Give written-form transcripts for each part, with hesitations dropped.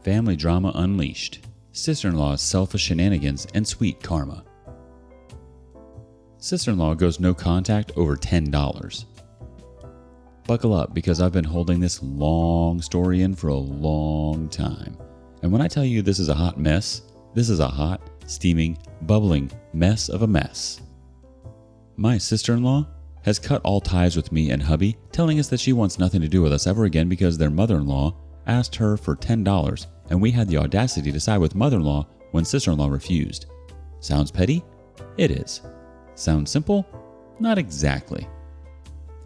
Family drama unleashed. Sister-in-law's selfish shenanigans and sweet karma. Sister-in-law goes no contact over $10. Buckle up, because I've been holding this long story in for a long time. And when I tell you this is a hot mess, this is a hot, steaming, bubbling mess of a mess. My sister-in-law has cut all ties with me and hubby, telling us that she wants nothing to do with us ever again because their mother-in-law asked her for $10 and we had the audacity to side with mother-in-law when sister-in-law refused. Sounds petty? It is. Sounds simple? Not exactly.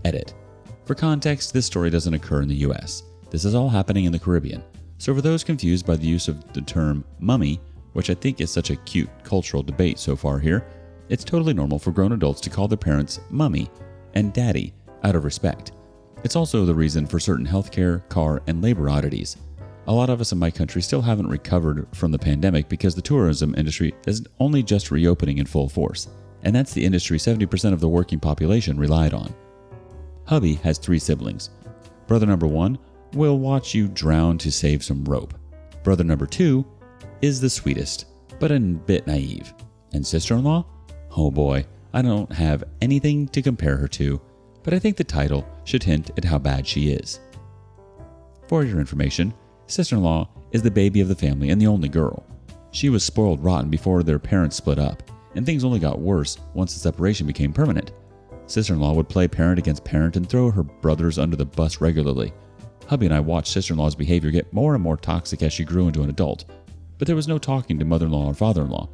Edit. For context, this story doesn't occur in the US. This is all happening in the Caribbean. So for those confused by the use of the term mummy, which I think is such a cute cultural debate so far here, it's totally normal for grown adults to call their parents mummy and daddy out of respect. It's also the reason for certain healthcare, car, and labor oddities. A lot of us in my country still haven't recovered from the pandemic because the tourism industry is only just reopening in full force, and that's the industry 70% of the working population relied on. Hubby has 3 siblings. Brother number 1 will watch you drown to save some rope. Brother number 2 is the sweetest, but a bit naive. And sister-in-law? Oh boy, I don't have anything to compare her to, but I think the title should hint at how bad she is. For your information, sister-in-law is the baby of the family and the only girl. She was spoiled rotten before their parents split up, and things only got worse once the separation became permanent. Sister-in-law would play parent against parent and throw her brothers under the bus regularly. Hubby and I watched sister-in-law's behavior get more and more toxic as she grew into an adult, but there was no talking to mother-in-law or father-in-law.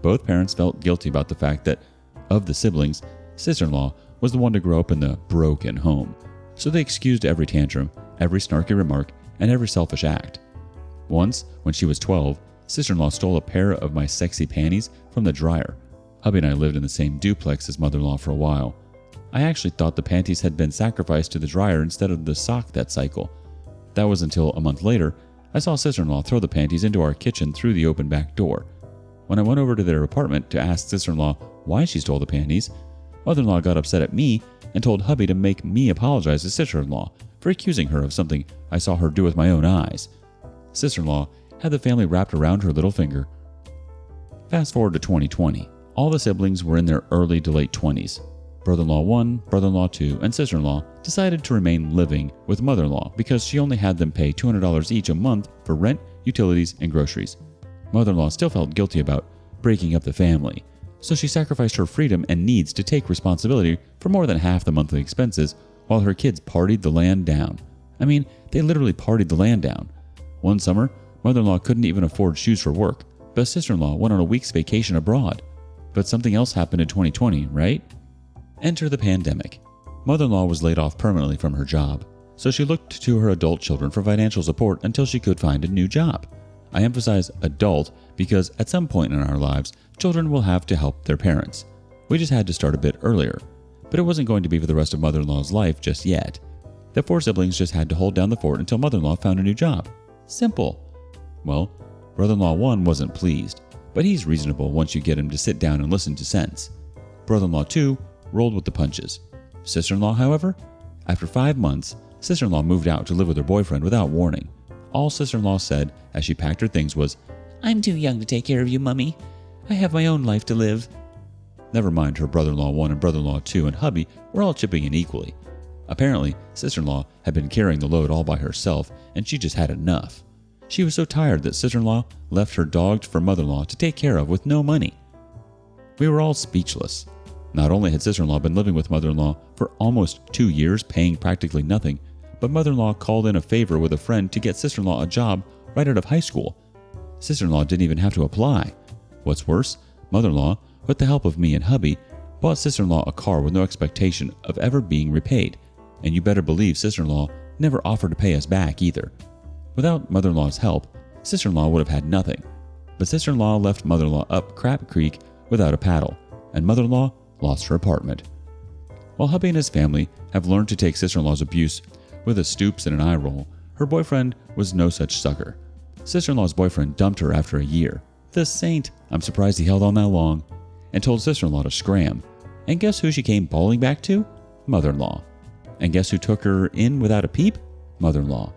Both parents felt guilty about the fact that, of the siblings, sister-in-law was the one to grow up in the broken home, so they excused every tantrum, every snarky remark, and every selfish act. Once, when she was 12, sister-in-law stole a pair of my sexy panties from the dryer. Hubby and I lived in the same duplex as mother-in-law for a while. I actually thought the panties had been sacrificed to the dryer instead of the sock that cycle. That was until a month later, I saw sister-in-law throw the panties into our kitchen through the open back door. When I went over to their apartment to ask sister-in-law why she stole the panties, mother-in-law got upset at me and told hubby to make me apologize to sister-in-law for accusing her of something I saw her do with my own eyes. Sister-in-law had the family wrapped around her little finger. Fast forward to 2020. All the siblings were in their early to late 20s. Brother-in-law 1, brother-in-law 2, and sister-in-law decided to remain living with mother-in-law because she only had them pay $200 each a month for rent, utilities, and groceries. Mother-in-law still felt guilty about breaking up the family, so she sacrificed her freedom and needs to take responsibility for more than half the monthly expenses while her kids partied the land down. I mean, they literally partied the land down. One summer, mother-in-law couldn't even afford shoes for work, but sister-in-law went on a week's vacation abroad. But something else happened in 2020, right? Enter the pandemic. Mother-in-law was laid off permanently from her job, so she looked to her adult children for financial support until she could find a new job. I emphasize adult because at some point in our lives, children will have to help their parents. We just had to start a bit earlier, but it wasn't going to be for the rest of mother-in-law's life just yet. The 4 siblings just had to hold down the fort until mother-in-law found a new job. Simple. Well, brother-in-law 1 wasn't pleased, but he's reasonable once you get him to sit down and listen to sense. Brother-in-law 2 rolled with the punches. Sister-in-law, however, after 5 months, sister-in-law moved out to live with her boyfriend without warning. All sister-in-law said as she packed her things was, "I'm too young to take care of you, Mummy. I have my own life to live." Never mind her brother-in-law 1 and brother-in-law 2 and hubby were all chipping in equally. Apparently, sister-in-law had been carrying the load all by herself and she just had enough. She was so tired that sister-in-law left her dog for mother-in-law to take care of with no money. We were all speechless. Not only had sister-in-law been living with mother-in-law for almost 2 years, paying practically nothing, but mother-in-law called in a favor with a friend to get sister-in-law a job right out of high school. Sister-in-law didn't even have to apply. What's worse, mother-in-law, with the help of me and hubby, bought sister-in-law a car with no expectation of ever being repaid, and you better believe sister-in-law never offered to pay us back either. Without mother-in-law's help, sister-in-law would have had nothing, but sister-in-law left mother-in-law up Crap Creek without a paddle, and mother-in-law lost her apartment. While hubby and his family have learned to take sister-in-law's abuse with a stoops and an eye roll, her boyfriend was no such sucker. Sister-in-law's boyfriend dumped her after a year. The saint, I'm surprised he held on that long, and told sister-in-law to scram. And guess who she came bawling back to? Mother-in-law. And guess who took her in without a peep? Mother-in-law.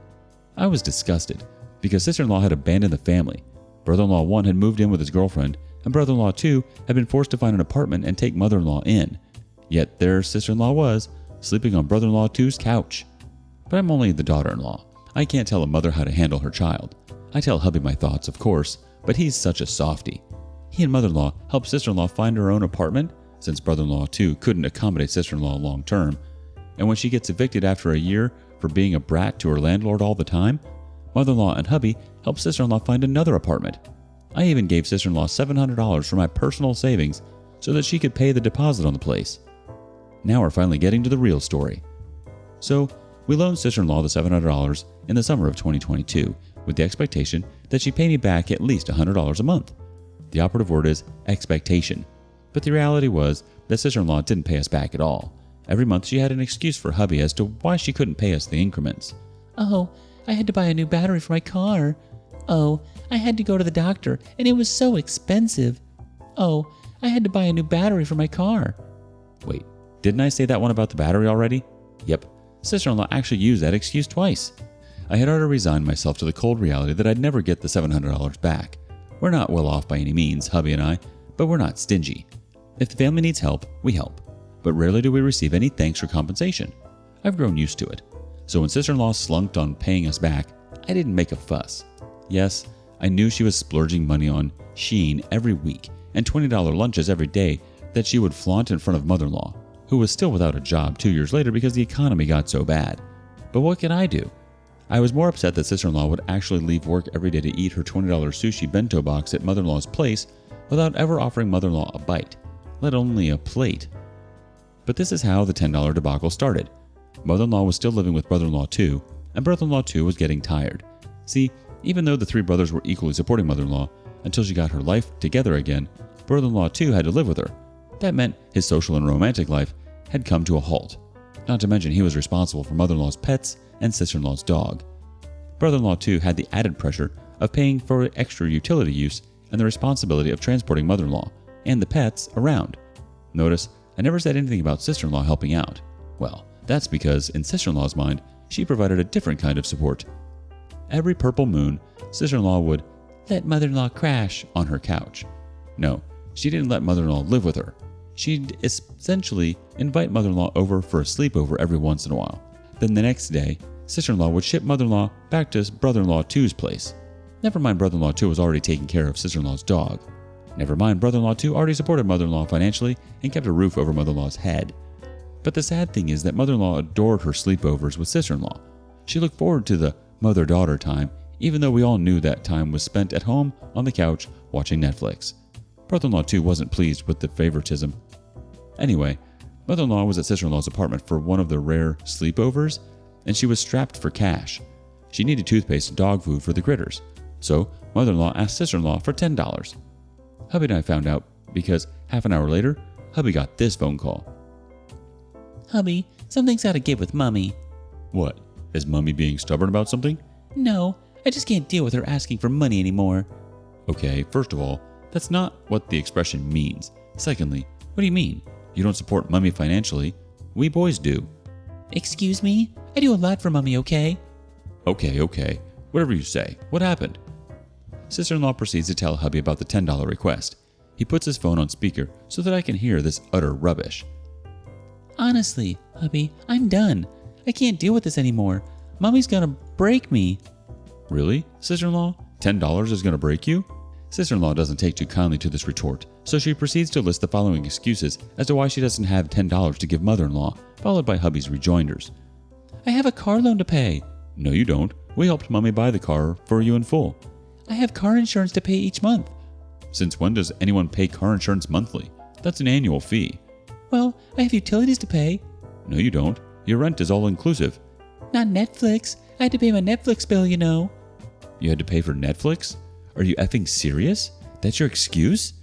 I was disgusted. because sister-in-law had abandoned the family. Brother-in-law 1 had moved in with his girlfriend, and brother-in-law 2 had been forced to find an apartment and take mother-in-law in. Yet there sister-in-law was, sleeping on brother-in-law 2's couch. But I'm only the daughter-in-law. I can't tell a mother how to handle her child. I tell hubby my thoughts, of course, but he's such a softie. He and mother-in-law helped sister-in-law find her own apartment, since brother-in-law 2 couldn't accommodate sister-in-law long term. And when she gets evicted after a year for being a brat to her landlord all the time, mother-in-law and hubby helped sister-in-law find another apartment. I even gave sister-in-law $700 from my personal savings so that she could pay the deposit on the place. Now we're finally getting to the real story. So, we loaned sister-in-law the $700 in the summer of 2022 with the expectation that she'd pay me back at least $100 a month. The operative word is expectation. But the reality was that sister-in-law didn't pay us back at all. Every month she had an excuse for hubby as to why she couldn't pay us the increments. Oh, I had to buy a new battery for my car. Oh, I had to go to the doctor and it was so expensive. Oh, I had to buy a new battery for my car. Wait, didn't I say that one about the battery already? Yep, sister-in-law actually used that excuse twice. I had already resigned myself to the cold reality that I'd never get the $700 back. We're not well off by any means, hubby and I, but we're not stingy. If the family needs help, we help. But rarely do we receive any thanks or compensation. I've grown used to it. So when sister-in-law slunked on paying us back, I didn't make a fuss. Yes, I knew she was splurging money on Shein every week and $20 lunches every day that she would flaunt in front of mother-in-law, who was still without a job 2 years later because the economy got so bad. But what could I do? I was more upset that sister-in-law would actually leave work every day to eat her $20 sushi bento box at mother-in-law's place without ever offering mother-in-law a bite, let alone a plate. But this is how the $10 debacle started. Mother-in-law was still living with brother-in-law 2, and brother-in-law 2 was getting tired. See, even though the three brothers were equally supporting mother-in-law until she got her life together again, brother-in-law 2 had to live with her. That meant his social and romantic life had come to a halt. Not to mention he was responsible for mother-in-law's pets and sister-in-law's dog. Brother-in-law 2 had the added pressure of paying for extra utility use and the responsibility of transporting mother-in-law and the pets around. Notice, I never said anything about sister-in-law helping out. Well, that's because in sister-in-law's mind, she provided a different kind of support. Every purple moon, sister-in-law would let mother-in-law crash on her couch. No, she didn't let mother-in-law live with her. She'd essentially invite mother-in-law over for a sleepover every once in a while. Then the next day, sister-in-law would ship mother-in-law back to brother-in-law 2's place. Never mind brother-in-law 2 was already taking care of sister-in-law's dog. Never mind brother-in-law 2 already supported mother-in-law financially and kept a roof over mother-in-law's head. But the sad thing is that mother-in-law adored her sleepovers with sister-in-law. She looked forward to the mother-daughter time, even though we all knew that time was spent at home on the couch watching Netflix. Brother-in-law 2 wasn't pleased with the favoritism. Anyway, mother-in-law was at sister-in-law's apartment for one of the rare sleepovers, and she was strapped for cash. She needed toothpaste and dog food for the critters, so mother-in-law asked sister-in-law for $10. Hubby and I found out because half an hour later, hubby got this phone call. Hubby, something's gotta give with Mummy. What? Is Mummy being stubborn about something? No, I just can't deal with her asking for money anymore. Okay, first of all, that's not what the expression means. Secondly, what do you mean? You don't support Mummy financially. We boys do. Excuse me? I do a lot for Mummy, okay? Okay. Whatever you say. What happened? Sister-in-law proceeds to tell hubby about the $10 request. He puts his phone on speaker so that I can hear this utter rubbish. Honestly, hubby, I'm done. I can't deal with this anymore. Mummy's gonna break me. Really, sister-in-law? $10 is gonna break you? Sister-in-law doesn't take too kindly to this retort, so she proceeds to list the following excuses as to why she doesn't have $10 to give mother-in-law, followed by hubby's rejoinders. I have a car loan to pay. No, you don't. We helped Mummy buy the car for you in full. I have car insurance to pay each month. Since when does anyone pay car insurance monthly? That's an annual fee. Well, I have utilities to pay. No, you don't. Your rent is all inclusive. Not Netflix. I had to pay my Netflix bill, you know. You had to pay for Netflix? Are you effing serious? That's your excuse?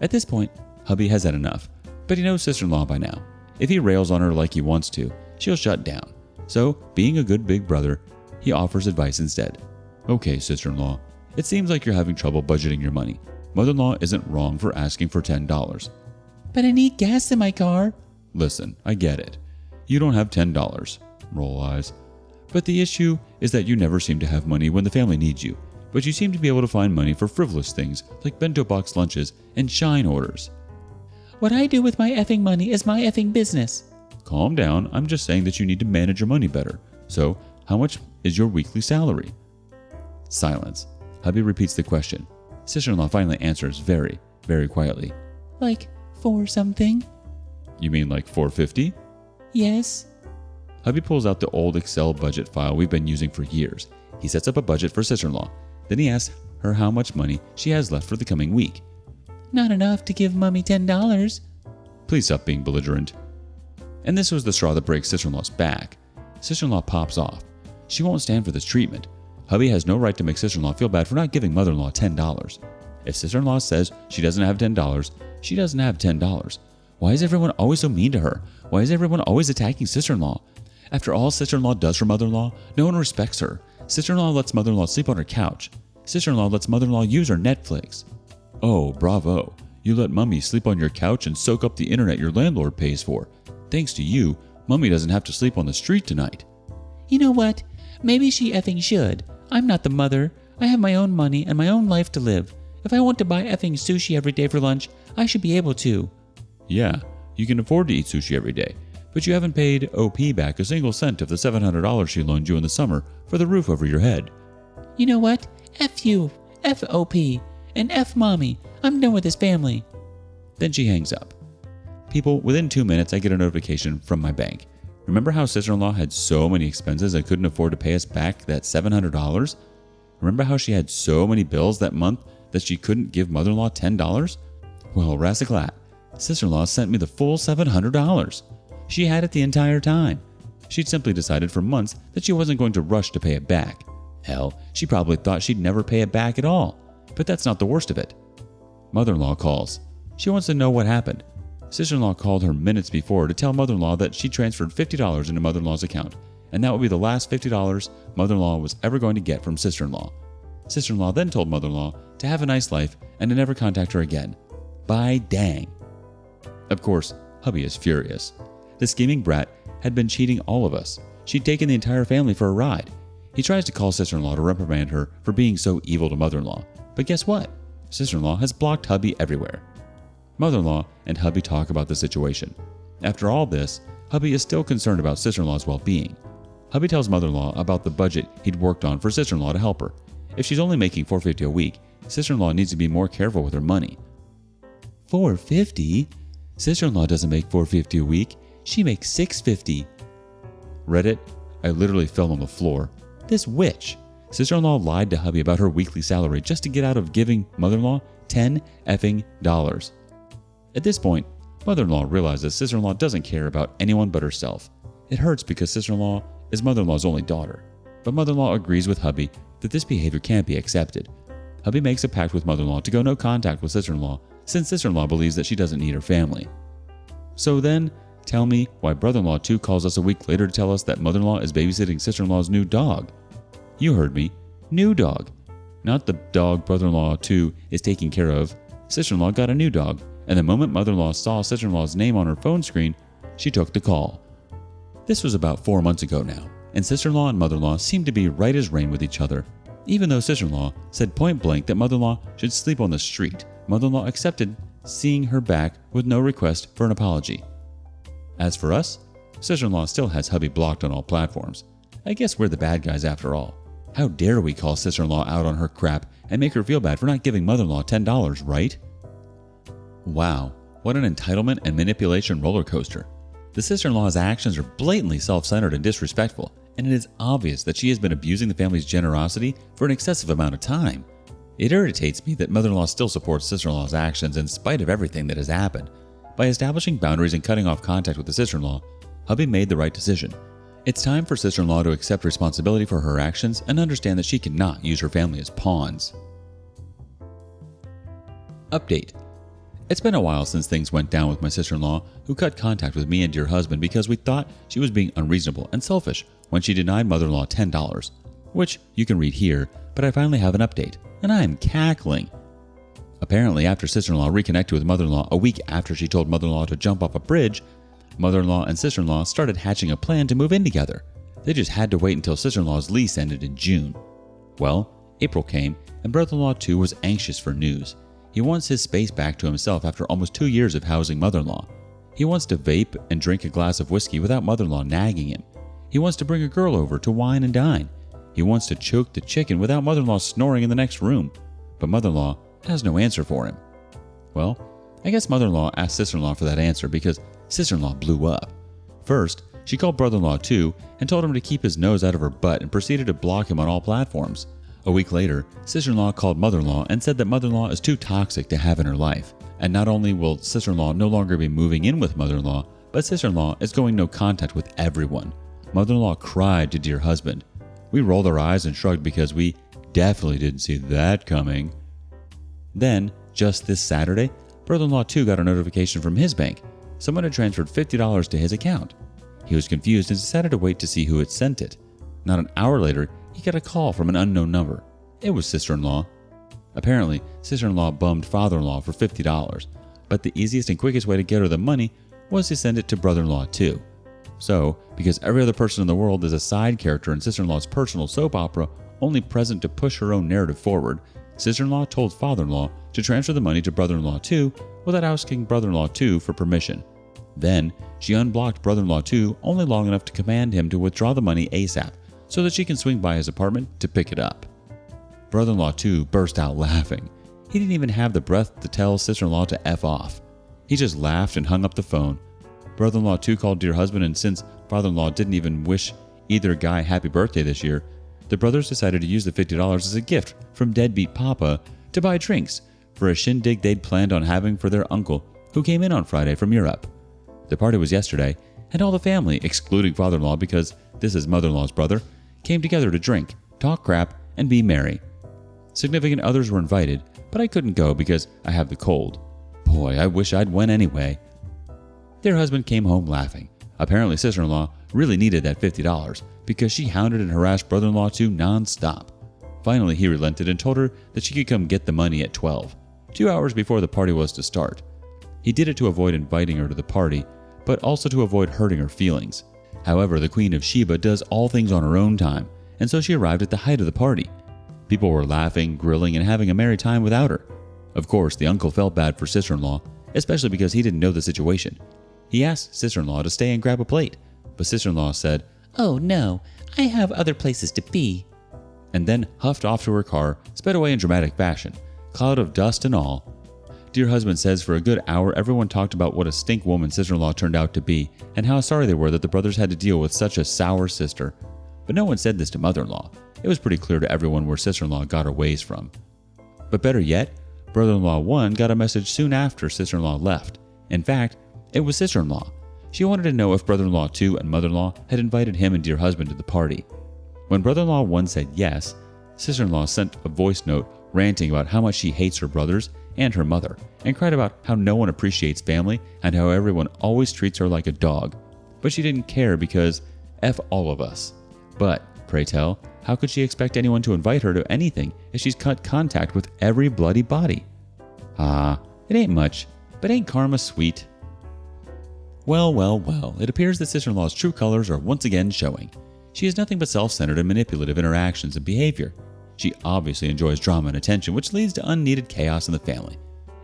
At this point, hubby has had enough, but he knows sister-in-law by now. If he rails on her like he wants to, she'll shut down. So, being a good big brother, he offers advice instead. Okay, sister-in-law, it seems like you're having trouble budgeting your money. Mother-in-law isn't wrong for asking for $10. But I need gas in my car. Listen, I get it. You don't have $10. Roll eyes. But the issue is that you never seem to have money when the family needs you, but you seem to be able to find money for frivolous things like bento box lunches and shine orders. What I do with my effing money is my effing business. Calm down, I'm just saying that you need to manage your money better. So, how much is your weekly salary? Silence. Hubby repeats the question. Sister-in-law finally answers very, very quietly. Like 4 something? You mean like $4.50? Yes. Hubby pulls out the old Excel budget file we've been using for years. He sets up a budget for sister-in-law. Then he asks her how much money she has left for the coming week. Not enough to give Mommy $10. Please stop being belligerent. And this was the straw that breaks sister-in-law's back. Sister-in-law pops off. She won't stand for this treatment. Hubby has no right to make sister-in-law feel bad for not giving mother-in-law $10. If sister-in-law says she doesn't have $10, she doesn't have $10. Why is everyone always so mean to her? Why is everyone always attacking sister-in-law? After all sister-in-law does for mother-in-law, no one respects her. Sister-in-law lets mother-in-law sleep on her couch. Sister-in-law lets mother-in-law use her Netflix. Oh, bravo. You let Mummy sleep on your couch and soak up the internet your landlord pays for. Thanks to you, Mummy doesn't have to sleep on the street tonight. You know what? Maybe she effing should. I'm not the mother. I have my own money and my own life to live. If I want to buy effing sushi every day for lunch, I should be able to. Yeah, you can afford to eat sushi every day, but you haven't paid OP back a single cent of the $700 she loaned you in the summer for the roof over your head. You know what? F you, F OP, and F Mommy. I'm done with this family. Then she hangs up. People, within 2 minutes I get a notification from my bank. Remember how sister-in-law had so many expenses and couldn't afford to pay us back that $700? Remember how she had so many bills that month that she couldn't give mother-in-law $10? Well, Rassiclat, sister-in-law sent me the full $700. She had it the entire time. She'd simply decided for months that she wasn't going to rush to pay it back. Hell, she probably thought she'd never pay it back at all. But that's not the worst of it. Mother-in-law calls. She wants to know what happened. Sister-in-law called her minutes before to tell mother-in-law that she transferred $50 into mother-in-law's account, and that would be the last $50 mother-in-law was ever going to get from sister-in-law. Sister-in-law then told mother-in-law to have a nice life and to never contact her again. By dang. Of course, hubby is furious. The scheming brat had been cheating all of us. She'd taken the entire family for a ride. He tries to call sister-in-law to reprimand her for being so evil to mother-in-law. But guess what? Sister-in-law has blocked hubby everywhere. Mother-in-law and hubby talk about the situation. After all this, hubby is still concerned about sister-in-law's well-being. Hubby tells mother-in-law about the budget he'd worked on for sister-in-law to help her. If she's only making $450 a week, sister-in-law needs to be more careful with her money. $450? Sister-in-law doesn't make $450 a week. She makes $650. Reddit, I literally fell on the floor. This witch. Sister-in-law lied to hubby about her weekly salary just to get out of giving mother-in-law $10 effing. At this point, mother-in-law realizes sister-in-law doesn't care about anyone but herself. It hurts because sister-in-law is mother-in-law's only daughter. But mother-in-law agrees with hubby that this behavior can't be accepted. Hubby makes a pact with mother-in-law to go no contact with sister-in-law since sister-in-law believes that she doesn't need her family. So then, tell me why brother-in-law too calls us a week later to tell us that mother-in-law is babysitting sister-in-law's new dog. You heard me. New dog. Not the dog brother-in-law too is taking care of. Sister-in-law got a new dog, and the moment mother-in-law saw sister-in-law's name on her phone screen, she took the call. This was about 4 months ago now, and sister-in-law and mother-in-law seemed to be right as rain with each other. Even though sister-in-law said point blank that mother-in-law should sleep on the street, mother-in-law accepted seeing her back with no request for an apology. As for us, sister-in-law still has hubby blocked on all platforms. I guess we're the bad guys after all. How dare we call sister-in-law out on her crap and make her feel bad for not giving mother-in-law $10, right? Wow, what an entitlement and manipulation roller coaster. The sister-in-law's actions are blatantly self-centered and disrespectful, and it is obvious that she has been abusing the family's generosity for an excessive amount of time. It irritates me that mother-in-law still supports sister-in-law's actions in spite of everything that has happened. By establishing boundaries and cutting off contact with the sister-in-law, hubby made the right decision. It's time for sister-in-law to accept responsibility for her actions and understand that she cannot use her family as pawns. Update. It's been a while since things went down with my sister-in-law, who cut contact with me and dear husband because we thought she was being unreasonable and selfish when she denied mother-in-law $10, which you can read here, but I finally have an update, and I am cackling. Apparently, after sister-in-law reconnected with mother-in-law a week after she told mother-in-law to jump off a bridge, mother-in-law and sister-in-law started hatching a plan to move in together. They just had to wait until sister-in-law's lease ended in June. Well, April came, and brother-in-law 2 was anxious for news. He wants his space back to himself after almost 2 years of housing mother-in-law. He wants to vape and drink a glass of whiskey without mother-in-law nagging him. He wants to bring a girl over to wine and dine. He wants to choke the chicken without mother-in-law snoring in the next room. But mother-in-law has no answer for him. Well, I guess mother-in-law asked sister-in-law for that answer because sister-in-law blew up. First, she called brother-in-law 2 and told him to keep his nose out of her butt and proceeded to block him on all platforms. A week later, sister-in-law called mother-in-law and said that mother-in-law is too toxic to have in her life. And not only will sister-in-law no longer be moving in with mother-in-law, but sister-in-law is going no contact with everyone. Mother-in-law cried to dear husband. We rolled our eyes and shrugged because we definitely didn't see that coming. Then, just this Saturday, brother-in-law 2 got a notification from his bank. Someone had transferred $50 to his account. He was confused and decided to wait to see who had sent it. Not an hour later, he got a call from an unknown number. It was sister-in-law. Apparently, sister-in-law bummed father-in-law for $50, but the easiest and quickest way to get her the money was to send it to brother-in-law 2. So, because every other person in the world is a side character in sister-in-law's personal soap opera, only present to push her own narrative forward, sister-in-law told father-in-law to transfer the money to brother-in-law 2 without asking brother-in-law 2 for permission. Then, she unblocked brother-in-law 2 only long enough to command him to withdraw the money ASAP so that she can swing by his apartment to pick it up. Brother-in-law 2 burst out laughing. He didn't even have the breath to tell sister-in-law to F off. He just laughed and hung up the phone. Brother-in-law 2 called dear husband, and since father-in-law didn't even wish either guy happy birthday this year, the brothers decided to use the $50 as a gift from deadbeat Papa to buy drinks for a shindig they'd planned on having for their uncle who came in on Friday from Europe. The party was yesterday, and all the family, excluding father-in-law because this is mother-in-law's brother, came together to drink, talk crap, and be merry. Significant others were invited, but I couldn't go because I have the cold. Boy, I wish I'd went anyway. Their husband came home laughing. Apparently sister-in-law really needed that $50 because she hounded and harassed brother-in-law 2 non-stop. Finally, he relented and told her that she could come get the money at 12, 2 hours before the party was to start. He did it to avoid inviting her to the party, but also to avoid hurting her feelings. However, the Queen of Sheba does all things on her own time, and so she arrived at the height of the party. People were laughing, grilling, and having a merry time without her. Of course, the uncle felt bad for sister-in-law, especially because he didn't know the situation. He asked sister-in-law to stay and grab a plate, but sister-in-law said, "Oh no, I have other places to be," and then huffed off to her car, sped away in dramatic fashion, cloud of dust and all. Dear husband says for a good hour everyone talked about what a stink woman sister-in-law turned out to be and how sorry they were that the brothers had to deal with such a sour sister. But no one said this to mother-in-law. It was pretty clear to everyone where sister-in-law got her ways from. But better yet, brother-in-law 1 got a message soon after sister-in-law left. In fact, it was sister-in-law. She wanted to know if brother-in-law 2 and mother-in-law had invited him and dear husband to the party. When brother-in-law 1 said yes, sister-in-law sent a voice note ranting about how much she hates her brothers and her mother, and cried about how no one appreciates family and how everyone always treats her like a dog. But she didn't care because F all of us. But, pray tell, how could she expect anyone to invite her to anything if she's cut contact with every bloody body? Ah, it ain't much, but ain't karma sweet? Well, it appears that sister-in-law's true colors are once again showing. She has nothing but self-centered and manipulative interactions and behavior. She obviously enjoys drama and attention, which leads to unneeded chaos in the family.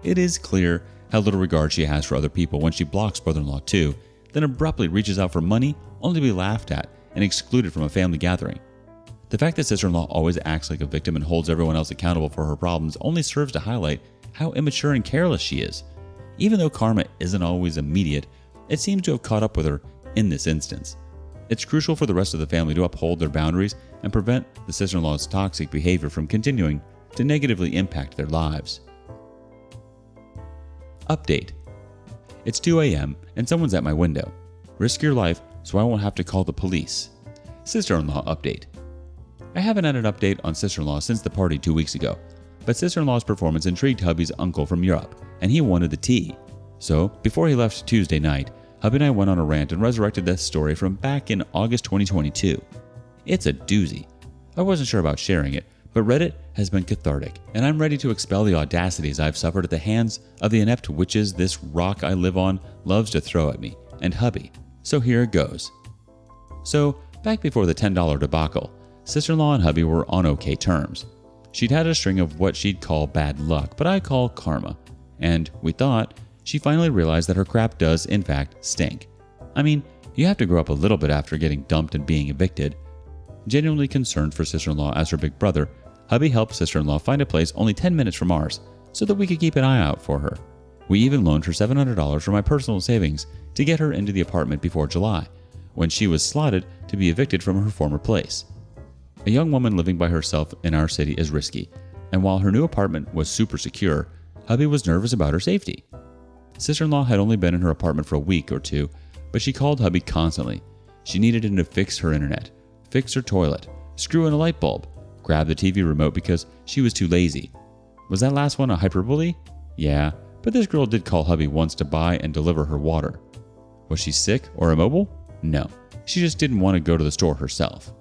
It is clear how little regard she has for other people when she blocks brother-in-law 2, then abruptly reaches out for money only to be laughed at and excluded from a family gathering. The fact that sister-in-law always acts like a victim and holds everyone else accountable for her problems only serves to highlight how immature and careless she is. Even though karma isn't always immediate, it seems to have caught up with her in this instance. It's crucial for the rest of the family to uphold their boundaries and prevent the sister-in-law's toxic behavior from continuing to negatively impact their lives. Update. It's 2 a.m. and someone's at my window. Risk your life so I won't have to call the police. Sister-in-law update. I haven't had an update on sister-in-law since the party 2 weeks ago, but sister-in-law's performance intrigued hubby's uncle from Europe, and he wanted the tea. So, before he left Tuesday night, hubby and I went on a rant and resurrected this story from back in August 2022. It's a doozy. I wasn't sure about sharing it, but Reddit has been cathartic, and I'm ready to expel the audacities I've suffered at the hands of the inept witches this rock I live on loves to throw at me, and hubby. So here it goes. So, back before the $10 debacle, sister-in-law and hubby were on okay terms. She'd had a string of what she'd call bad luck, but I call karma. And we thought she finally realized that her crap does, in fact, stink. I mean, you have to grow up a little bit after getting dumped and being evicted. Genuinely concerned for sister-in-law as her big brother, hubby helped sister-in-law find a place only 10 minutes from ours so that we could keep an eye out for her. We even loaned her $700 from my personal savings to get her into the apartment before July, when she was slotted to be evicted from her former place. A young woman living by herself in our city is risky, and while her new apartment was super secure, hubby was nervous about her safety. Sister-in-law had only been in her apartment for a week or two, but she called hubby constantly. She needed him to fix her internet, fix her toilet, screw in a light bulb, grab the TV remote because she was too lazy. Was that last one a hyperbole? Yeah, but this girl did call hubby once to buy and deliver her water. Was she sick or immobile? No, she just didn't want to go to the store herself.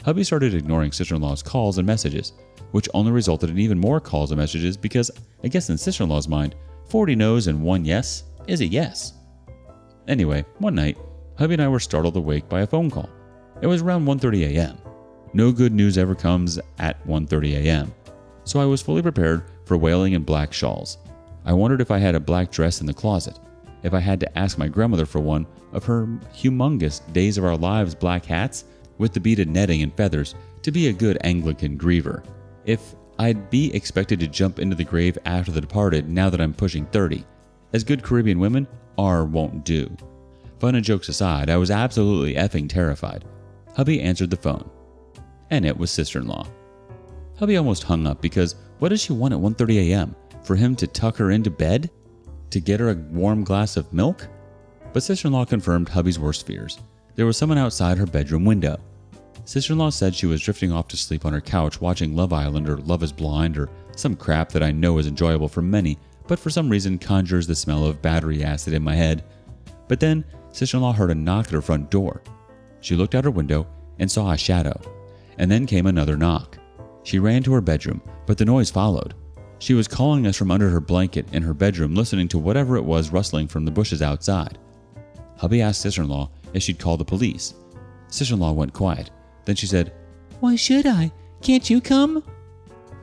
Hubby started ignoring sister-in-law's calls and messages, which only resulted in even more calls and messages because, I guess in sister-in-law's mind, 40 no's and 1 yes is a yes. Anyway, one night, hubby and I were startled awake by a phone call. It was around 1:30 a.m. No good news ever comes at 1:30 a.m., so I was fully prepared for wailing and black shawls. I wondered if I had a black dress in the closet, if I had to ask my grandmother for one of her humongous Days of Our Lives black hats with the beaded netting and feathers to be a good Anglican griever, if I'd be expected to jump into the grave after the departed now that I'm pushing 30, as good Caribbean women won't do. Fun and jokes aside, I was absolutely effing terrified. Hubby answered the phone, and it was sister-in-law. Hubby almost hung up because what does she want at 1:30 a.m.? For him to tuck her into bed? To get her a warm glass of milk? But sister-in-law confirmed hubby's worst fears. There was someone outside her bedroom window. Sister-in-law said she was drifting off to sleep on her couch watching Love Island or Love is Blind or some crap that I know is enjoyable for many, but for some reason conjures the smell of battery acid in my head. But then sister-in-law heard a knock at her front door. She looked out her window and saw a shadow. And then came another knock. She ran to her bedroom, but the noise followed. She was calling us from under her blanket in her bedroom, listening to whatever it was rustling from the bushes outside. Hubby asked sister-in-law if she'd call the police. Sister-in-law went quiet. Then she said, "Why should I? Can't you come?"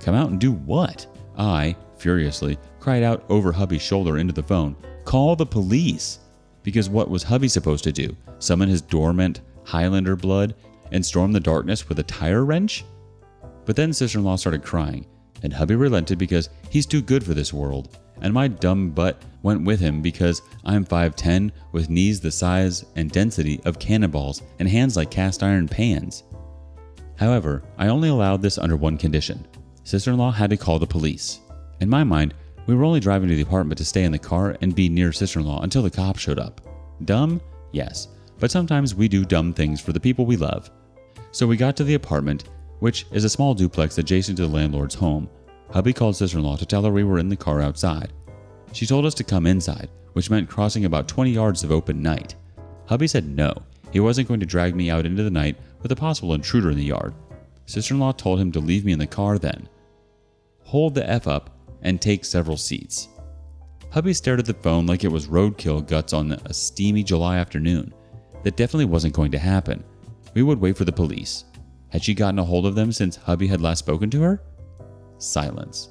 "Come out and do what?" I, furiously, cried out over hubby's shoulder into the phone, "Call the police!" Because what was hubby supposed to do? Summon his dormant Highlander blood and storm the darkness with a tire wrench? But then sister-in-law started crying, and hubby relented because he's too good for this world, and my dumb butt went with him because I'm 5'10" with knees the size and density of cannonballs and hands like cast iron pans. However, I only allowed this under one condition. Sister-in-law had to call the police. In my mind, we were only driving to the apartment to stay in the car and be near sister-in-law until the cops showed up. Dumb? Yes, but sometimes we do dumb things for the people we love. So we got to the apartment, which is a small duplex adjacent to the landlord's home. Hubby called sister-in-law to tell her we were in the car outside. She told us to come inside, which meant crossing about 20 yards of open night. Hubby said no, he wasn't going to drag me out into the night with a possible intruder in the yard. Sister-in-law told him to leave me in the car then. Hold the F up and take several seats. Hubby stared at the phone like it was roadkill guts on a steamy July afternoon. That definitely wasn't going to happen. We would wait for the police. Had she gotten a hold of them since hubby had last spoken to her? Silence.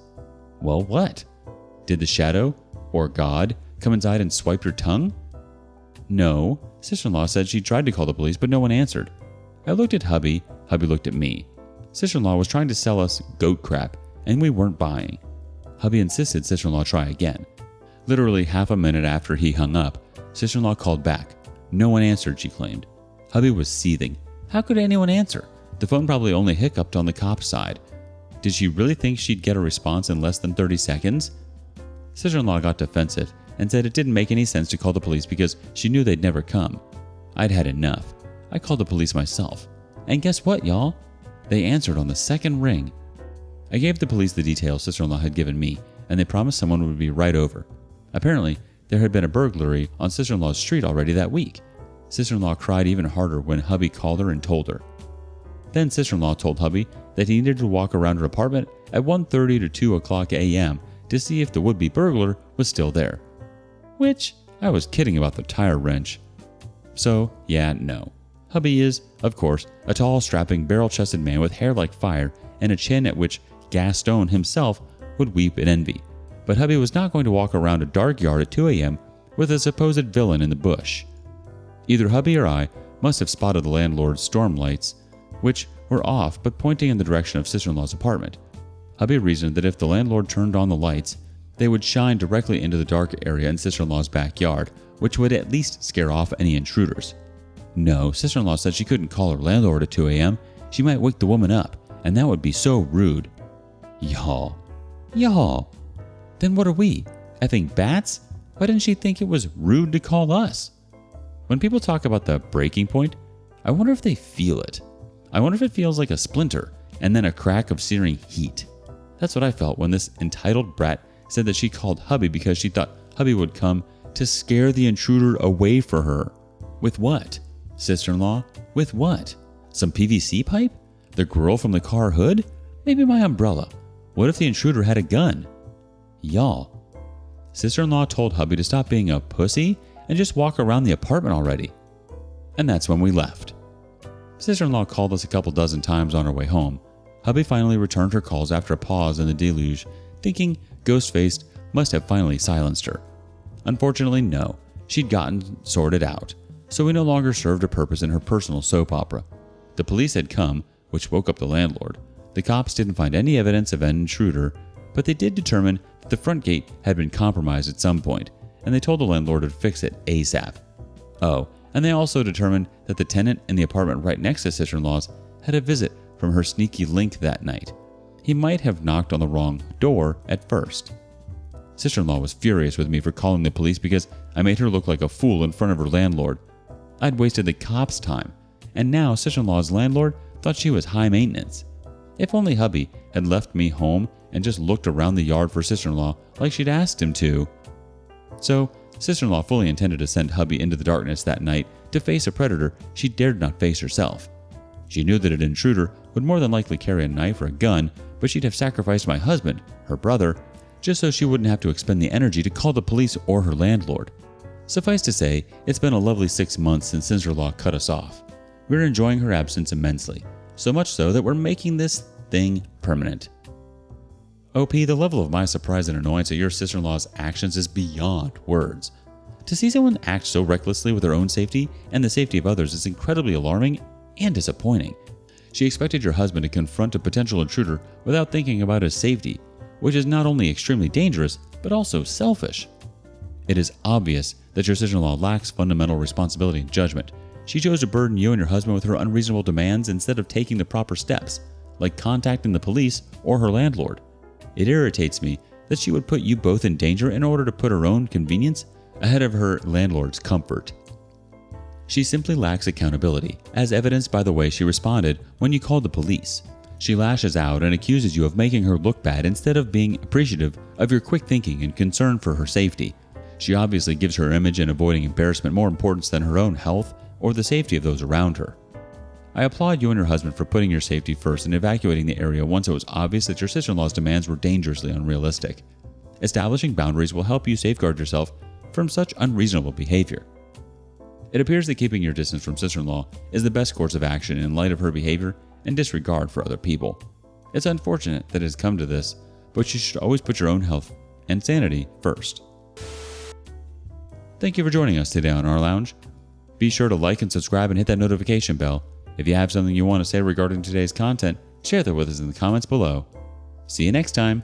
Well, what? Did the shadow, or God, come inside and swipe her tongue? No. Sister-in-law said she tried to call the police, but no one answered. I looked at hubby looked at me. Sister-in-law was trying to sell us goat crap, and we weren't buying. Hubby insisted sister-in-law try again. Literally half a minute after he hung up, sister-in-law called back. No one answered, she claimed. Hubby was seething. How could anyone answer? The phone probably only hiccuped on the cop's side. Did she really think she'd get a response in less than 30 seconds? Sister-in-law got defensive and said it didn't make any sense to call the police because she knew they'd never come. I'd had enough. I called the police myself. And guess what, y'all? They answered on the second ring. I gave the police the details sister-in-law had given me, and they promised someone would be right over. Apparently, there had been a burglary on sister-in-law's street already that week. Sister-in-law cried even harder when hubby called her and told her. Then sister-in-law told hubby that he needed to walk around her apartment at 1:30 to 2 o'clock a.m. to see if the would-be burglar was still there. Which, I was kidding about the tire wrench. So, yeah, no. Hubby is, of course, a tall, strapping, barrel-chested man with hair like fire and a chin at which Gaston himself would weep in envy. But hubby was not going to walk around a dark yard at 2 a.m. with a supposed villain in the bush. Either hubby or I must have spotted the landlord's storm lights, which were off but pointing in the direction of sister-in-law's apartment. Hubby reasoned that if the landlord turned on the lights, they would shine directly into the dark area in sister-in-law's backyard, which would at least scare off any intruders. No, sister-in-law said she couldn't call her landlord at 2 a.m. She might wake the woman up, and that would be so rude. Y'all. Then what are we? Effing bats? Why didn't she think it was rude to call us? When people talk about the breaking point, I wonder if they feel it. I wonder if it feels like a splinter and then a crack of searing heat. That's what I felt when this entitled brat said that she called hubby because she thought hubby would come to scare the intruder away for her. With what? Sister-in-law? With what? Some PVC pipe? The girl from the car hood? Maybe my umbrella. What if the intruder had a gun? Y'all. Sister-in-law told hubby to stop being a pussy and just walk around the apartment already. And that's when we left. Sister-in-law called us a couple dozen times on her way home. Hubby finally returned her calls after a pause in the deluge, thinking Ghostface must have finally silenced her. Unfortunately, no. She'd gotten sorted out, so we no longer served a purpose in her personal soap opera. The police had come, which woke up the landlord. The cops didn't find any evidence of an intruder, but they did determine that the front gate had been compromised at some point, and they told the landlord to fix it ASAP. Oh, and they also determined that the tenant in the apartment right next to sister-in-law's had a visit from her sneaky link that night. He might have knocked on the wrong door at first. Sister-in-law was furious with me for calling the police because I made her look like a fool in front of her landlord. I'd wasted the cops' time, and now sister-in-law's landlord thought she was high maintenance. If only hubby had left me home and just looked around the yard for sister-in-law like she'd asked him to. So, sister-in-law fully intended to send hubby into the darkness that night to face a predator she dared not face herself. She knew that an intruder would more than likely carry a knife or a gun, but she'd have sacrificed my husband, her brother, just so she wouldn't have to expend the energy to call the police or her landlord. Suffice to say, it's been a lovely 6 months since sister-in-law cut us off. We're enjoying her absence immensely, so much so that we're making this thing permanent. OP, the level of my surprise and annoyance at your sister-in-law's actions is beyond words. To see someone act so recklessly with their own safety and the safety of others is incredibly alarming and disappointing. She expected your husband to confront a potential intruder without thinking about his safety, which is not only extremely dangerous, but also selfish. It is obvious that your sister-in-law lacks fundamental responsibility and judgment. She chose to burden you and your husband with her unreasonable demands instead of taking the proper steps, like contacting the police or her landlord. It irritates me that she would put you both in danger in order to put her own convenience ahead of her landlord's comfort. She simply lacks accountability, as evidenced by the way she responded when you called the police. She lashes out and accuses you of making her look bad instead of being appreciative of your quick thinking and concern for her safety. She obviously gives her image and avoiding embarrassment more importance than her own health or the safety of those around her. I applaud you and your husband for putting your safety first and evacuating the area once it was obvious that your sister-in-law's demands were dangerously unrealistic. Establishing boundaries will help you safeguard yourself from such unreasonable behavior. It appears that keeping your distance from sister-in-law is the best course of action in light of her behavior and disregard for other people. It's unfortunate that it has come to this, but you should always put your own health and sanity first. Thank you for joining us today on rLounge. Be sure to like and subscribe and hit that notification bell. If you have something you want to say regarding today's content, share that with us in the comments below. See you next time.